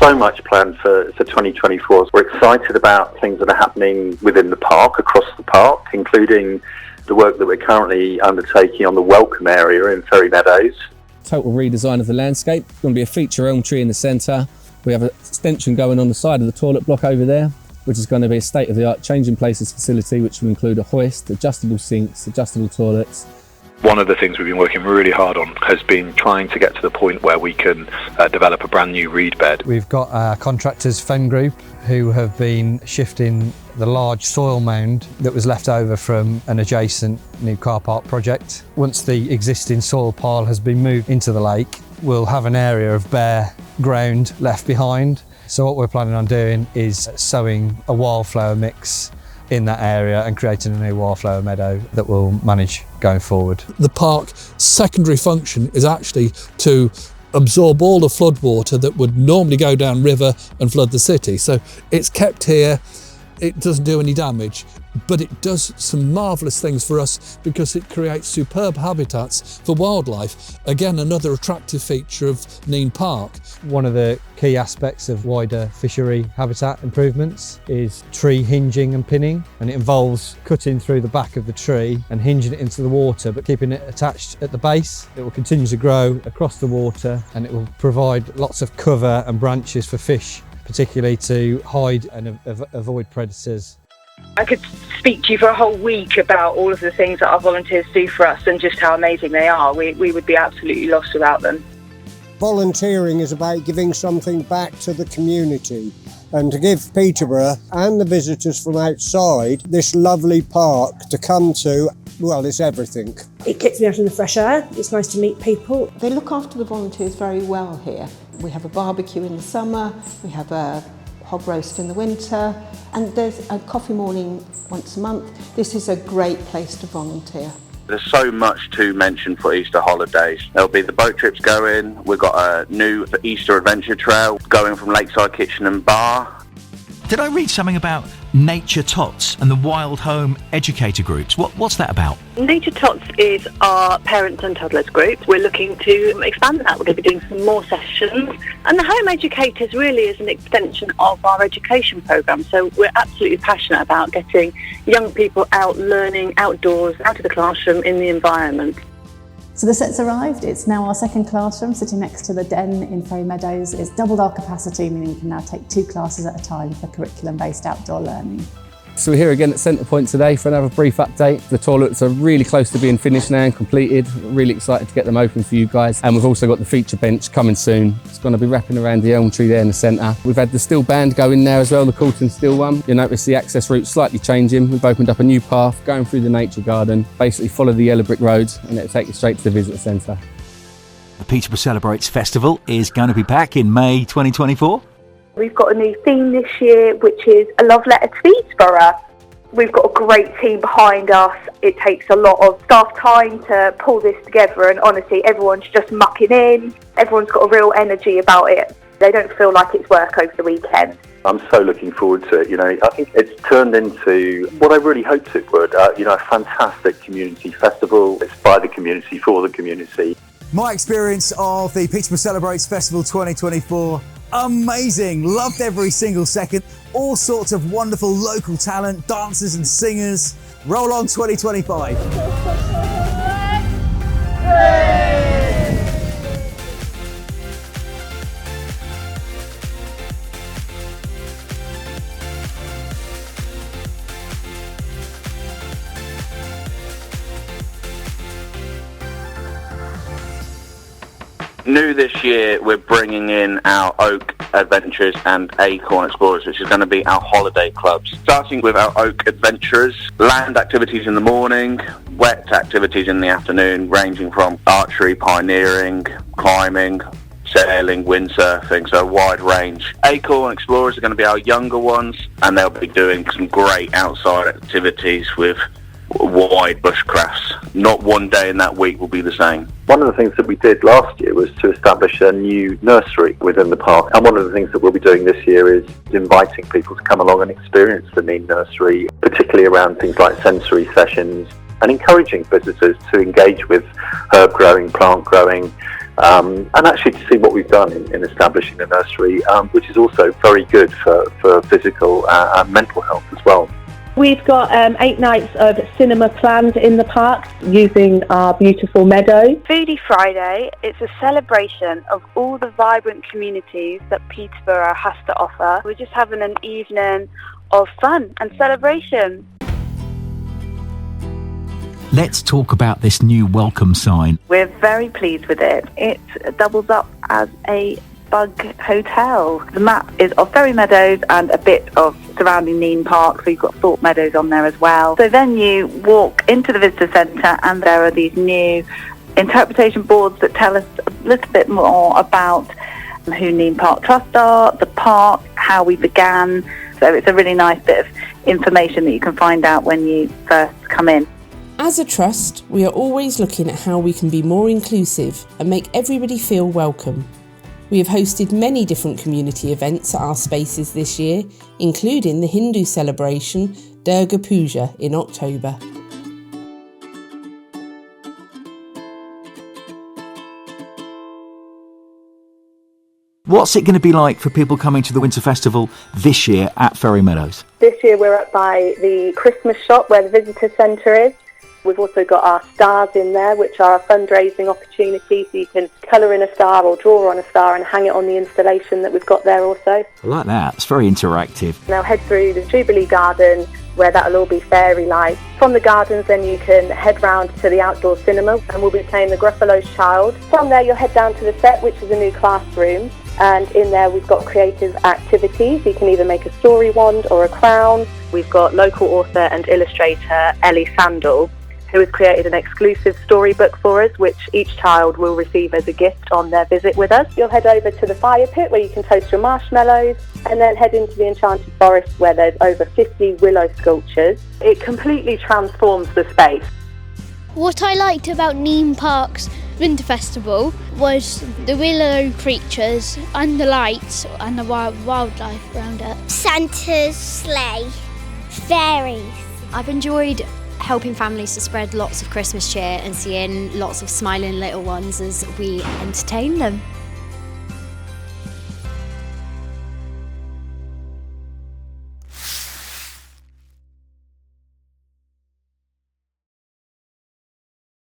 so much planned for 2024. We're excited about things that are happening within the park, across the park, including the work that we're currently undertaking on the welcome area in Ferry Meadows. Total redesign of the landscape. It's going to be a feature elm tree in the centre. We have an extension going on the side of the toilet block over there, which is going to be a state-of-the-art change in places facility, which will include a hoist, adjustable sinks, adjustable toilets. One of the things we've been working really hard on has been trying to get to the point where we can develop a brand new reed bed. We've got our contractors, Fen Group, who have been shifting the large soil mound that was left over from an adjacent new car park project. Once the existing soil pile has been moved into the lake, we'll have an area of bare ground left behind. So what we're planning on doing is sowing a wildflower mix in that area and creating a new wildflower meadow that we'll manage going forward. The park's secondary function is actually to absorb all the flood water that would normally go down river and flood the city. So it's kept here, it doesn't do any damage, but it does some marvellous things for us because it creates superb habitats for wildlife. Again, another attractive feature of Nene Park. One of the key aspects of wider fishery habitat improvements is tree hinging and pinning, and it involves cutting through the back of the tree and hinging it into the water, but keeping it attached at the base. It will continue to grow across the water and it will provide lots of cover and branches for fish, particularly to hide and avoid predators. I could speak to you for a whole week about all of the things that our volunteers do for us and just how amazing they are. We would be absolutely lost without them. Volunteering is about giving something back to the community, and to give Peterborough and the visitors from outside this lovely park to come to, well, it's everything. It gets me out in the fresh air, it's nice to meet people. They look after the volunteers very well here. We have a barbecue in the summer, we have a hog roast in the winter, and there's a coffee morning once a month. This is a great place to volunteer. There's so much to mention for Easter holidays. There'll be the boat trips going. We've got a new Easter adventure trail going from Lakeside Kitchen and Bar. Did I read something about Nature Tots and the Wild Home Educator Groups? What's that about? Nature Tots is our parents and toddlers group. We're looking to expand that. We're going to be doing some more sessions. And the Home Educators really is an extension of our education programme. So we're absolutely passionate about getting young people out learning outdoors, out of the classroom, in the environment. So the set's arrived. It's now our second classroom sitting next to the den in Ferry Meadows. It's doubled our capacity, meaning we can now take 2 classes at a time for curriculum-based outdoor learning. So we're here again at Centre Point today for another brief update. The toilets are really close to being finished now and completed. We're really excited to get them open for you guys. And we've also got the feature bench coming soon. It's going to be wrapping around the elm tree there in the centre. We've had the steel band going now as well, the Coulton steel one. You'll notice the access route slightly changing. We've opened up a new path going through the nature garden. Basically follow the yellow brick road and it'll take you straight to the visitor centre. The Peterborough Celebrates Festival is going to be back in May 2024. We've got a new theme this year, which is a love letter to Peterborough. We've got a great team behind us. It takes a lot of staff time to pull this together, and honestly, everyone's just mucking in. Everyone's got a real energy about it. They don't feel like it's work over the weekend. I'm so looking forward to it. I think it's turned into what I really hoped it would. A fantastic community festival. It's by the community, for the community. My experience of the Peterborough Celebrates Festival 2024, amazing. Loved every single second. All sorts of wonderful local talent, dancers and singers. Roll on 2025. New this year, we're bringing in our Oak Adventurers and Acorn Explorers, which is going to be our holiday clubs. Starting with our Oak Adventurers, land activities in the morning, wet activities in the afternoon, ranging from archery, pioneering, climbing, sailing, windsurfing, so a wide range. Acorn Explorers are going to be our younger ones, and they'll be doing some great outside activities with wide bushcrafts. Not one day in that week will be the same. One of the things that we did last year was to establish a new nursery within the park, and one of the things that we'll be doing this year is inviting people to come along and experience the Nene nursery, particularly around things like sensory sessions, and encouraging visitors to engage with herb growing, plant growing, and actually to see what we've done in establishing the nursery, which is also very good for physical and mental health as well. We've got 8 nights of cinema planned in the park using our beautiful meadow. Foodie Friday, it's a celebration of all the vibrant communities that Peterborough has to offer. We're just having an evening of fun and celebration. Let's talk about this new welcome sign. We're very pleased with it. It doubles up as a bug hotel. The map is of Ferry Meadows and a bit of surrounding Nene Park, so you've got Thorpe Meadows on there as well. So then you walk into the visitor centre and there are these new interpretation boards that tell us a little bit more about who Nene Park Trust are, the park, how we began. So it's a really nice bit of information that you can find out when you first come in. As a trust, we are always looking at how we can be more inclusive and make everybody feel welcome. We have hosted many different community events at our spaces this year, including the Hindu celebration Durga Puja in October. What's it going to be like for people coming to the Winter Festival this year at Ferry Meadows? This year we're up by the Christmas shop where the visitor centre is. We've also got our stars in there, which are a fundraising opportunity, so you can colour in a star or draw on a star and hang it on the installation that we've got there also. I like that, it's very interactive. Now head through the Jubilee Garden, where that'll all be fairy lights. From the gardens then you can head round to the outdoor cinema and we'll be playing the Gruffalo's Child. From there you'll head down to the set, which is a new classroom, and in there we've got creative activities. You can either make a story wand or a crown. We've got local author and illustrator Ellie Sandal, who has created an exclusive storybook for us, which each child will receive as a gift on their visit with us. You'll head over to the fire pit where you can toast your marshmallows, and then head into the Enchanted Forest where there's over 50 willow sculptures. It completely transforms the space. What I liked about Nene Park's Winter Festival was the willow creatures and the lights and the wildlife around it. Santa's sleigh. Fairies. I've enjoyed helping families to spread lots of Christmas cheer and seeing lots of smiling little ones as we entertain them.